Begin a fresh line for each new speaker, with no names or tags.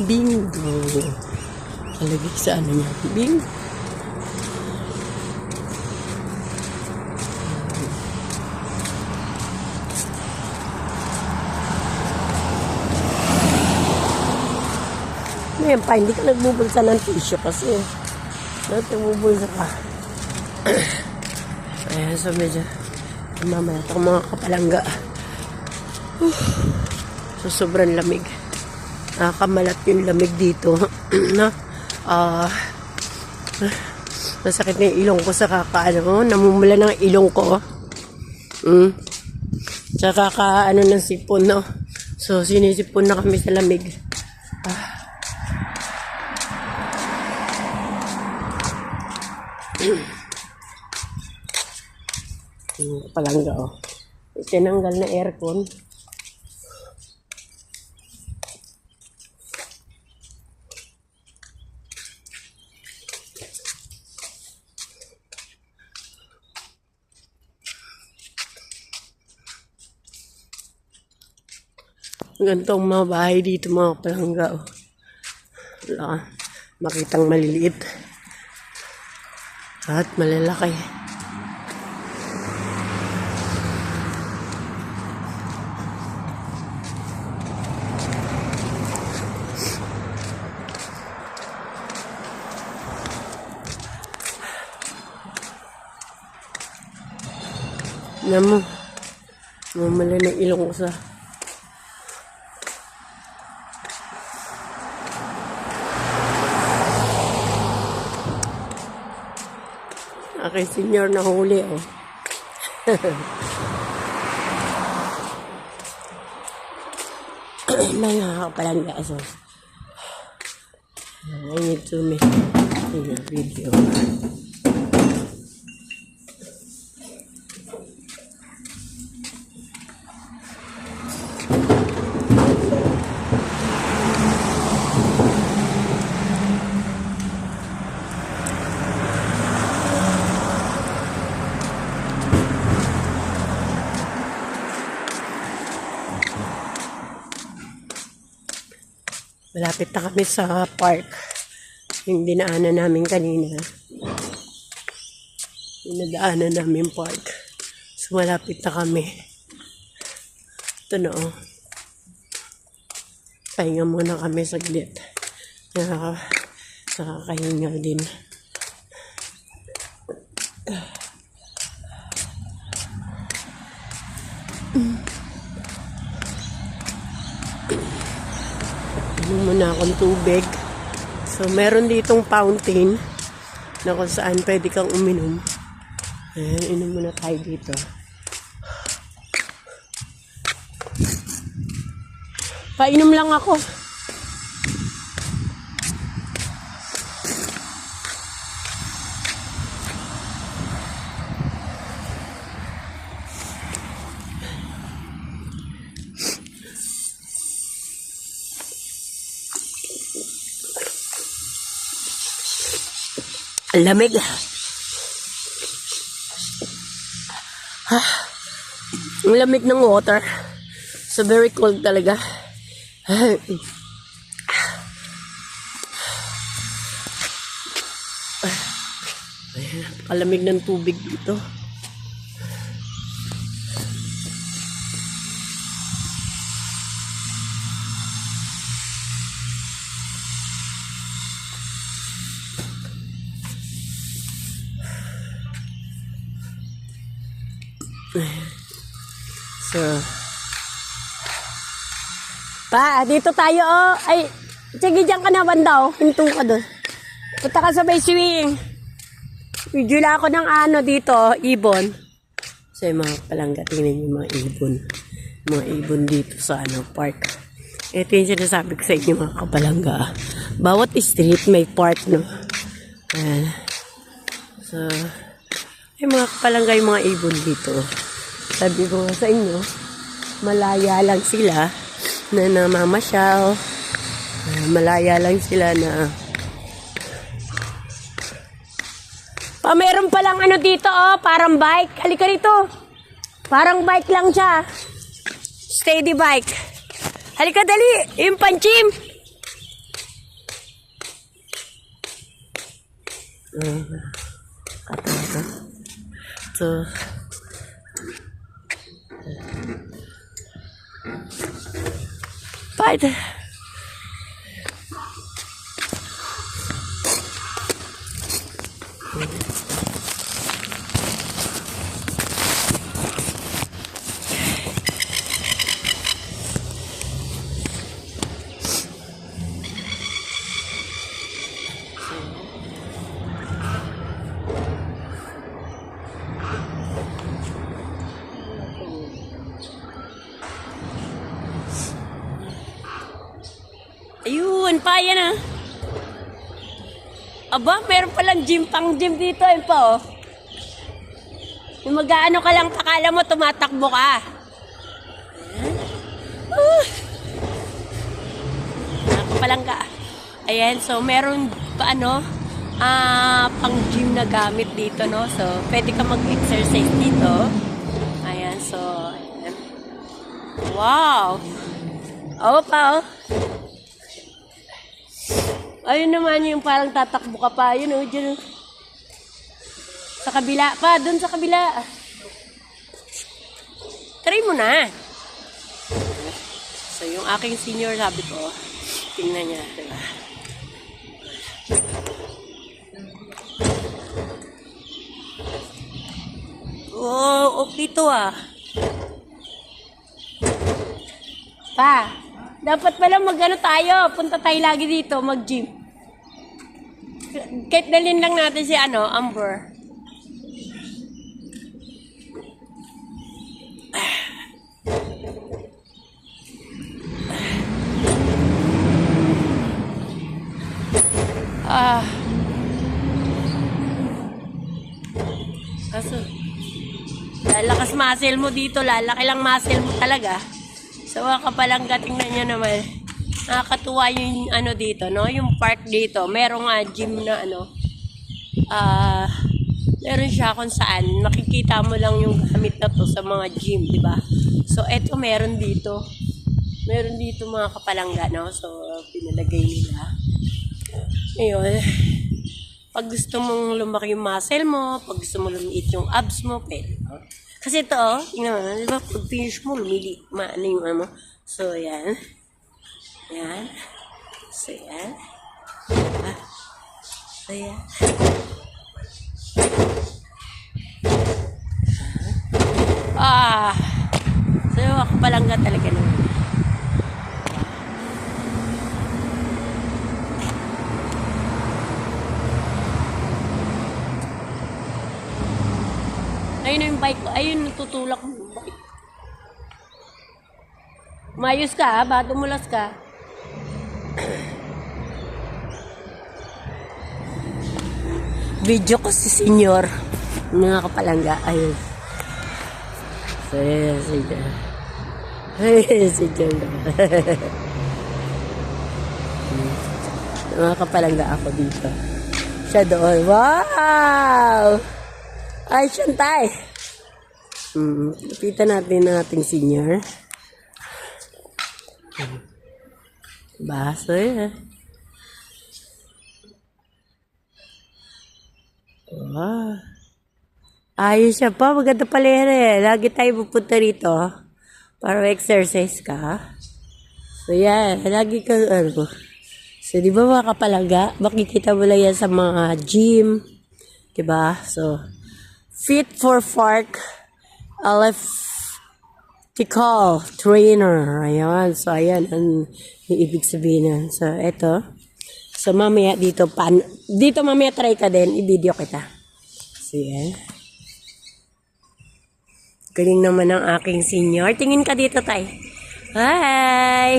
Bingo. Kalagig sa ano niya. Bingo. Ngayon pa, hindi ka nagbubulsa ng tissue kasi. Bakit nagbubulsa ka? Ayan, so medyo mamalat ang mga kapalangga. So, sobrang lamig. Nakakamalat yung lamig dito. No? Masakit na yung ilong ko sa kakaano. Namumula ng ilong ko. Sa kakaano ng sipon, no? So, sinisipon na kami sa lamig. Palangga, oh. Tinanggal na aircon. Gantong mga bahay dito, mga palangga, oh. Wala makitang maliliit at malalaki. Alam mo, mamala ng ilong ko sa aking senior na huli, oh. May nakakapalangga, so I need to make a video. Malapit na kami sa park. Yung dinaanan namin kanina. Yung nadaanan namin park. So, malapit na kami. Ito na, oh. Pahinga muna kami saglit. Nakakahinga din. Inom muna akong tubig. So, meron ditong fountain na kung saan pwede kang uminom. Ayan, inom muna tayo dito. Painom lang ako. Ang lamig. Ang lamig ng water. So very cold talaga. Kalamig ng tubig dito. So, pa, dito tayo, oh. Ay, sige, dyan ka na banda, oh. Hinto ka doon. Punta ka sa may swimming. Video lang ako ng ano dito, ibon. So, yung mga palangga, tingnan yung mga ibon. Mga ibon dito sa ano, park. Ito yung sinasabi ko sa inyo, mga kapalangga. Bawat street may park, no? Ayan. So, yung mga kapalangga, yung mga ibon dito. Sabi ko sa inyo, malaya lang sila na namamasyal. Malaya lang sila na meron palang ano dito, oh, parang bike. Halika rito. Parang bike lang siya. Steady bike. Halika dali, yung panchim. So, bye. Ayun, pa yan ah. Aba, meron palang gym pang gym dito. Ayun pa oh. Yung mag-aano ka lang, akala mo tumatakbo ka. Nakapalangga. Ayan, so meron pa ano, pang gym na gamit dito, no? So, pwede ka mag-exercise dito. Ayan, so, ayan. Wow! Oo pa oh. Ayun naman yung parang tatakbo ka pa. Yun o, dyan. Sa kabila pa, dun sa kabila. Try mo na. So, yung aking senior, sabi ko, tingnan niya, diba? Oh, okay to ah. Pa, dapat pala mag-ano tayo. Punta tayo lagi dito, mag-gym. Kahit dalhin lang natin si ano, Amber. Kaso, lalakas muscle mo dito, lalaki lang muscle mo talaga. So, kapalang tingnan nyo naman. Nakakatuwa yung ano dito, no? Yung park dito. Merong gym na ano. Meron siya kung saan. Makikita mo lang yung gamit na to sa mga gym, di ba? So, eto meron dito. Meron dito mga kapalangga, no? So, pinalagay nila. Ngayon, pag gusto mong lumaki yung muscle mo, pag gusto mo lumiit yung abs mo, pwede. Kasi ito, tingnan mo, di ba? Pag finish mo, maano yung ano. So, yan. Yan. So, yan. So, yan. So, ako palangga talaga naman. Ayun yung bike ko. Ayun, natutulak mo yung bike. Mayos ka, ha? Baka dumulas ka. Video ko si Senyor. Mga kapalangga. Ayun. So, yun, si John. Ayun, si John. Mga kapalangga ako dito. Siya doon. Wow! Ay, Shantay. Lapitan natin ang ating senior. Baso yan. Wow. Ayos siya pa. Maganda pala yan eh. Lagi tayo pupunta rito para exercise ka. So yan. Lagi ka ano. So di ba mga kapalangga? Makikita mo lang yan sa mga gym. Diba? So, Fit for Park elliptical trainer. Ayan. So, ayan. Ang ibig sabihin na. So, eto. So, mamaya dito, dito mamaya try ka din. I-video kita. So, yan. Galing naman ang aking senior. Tingin ka dito, tay. Hi!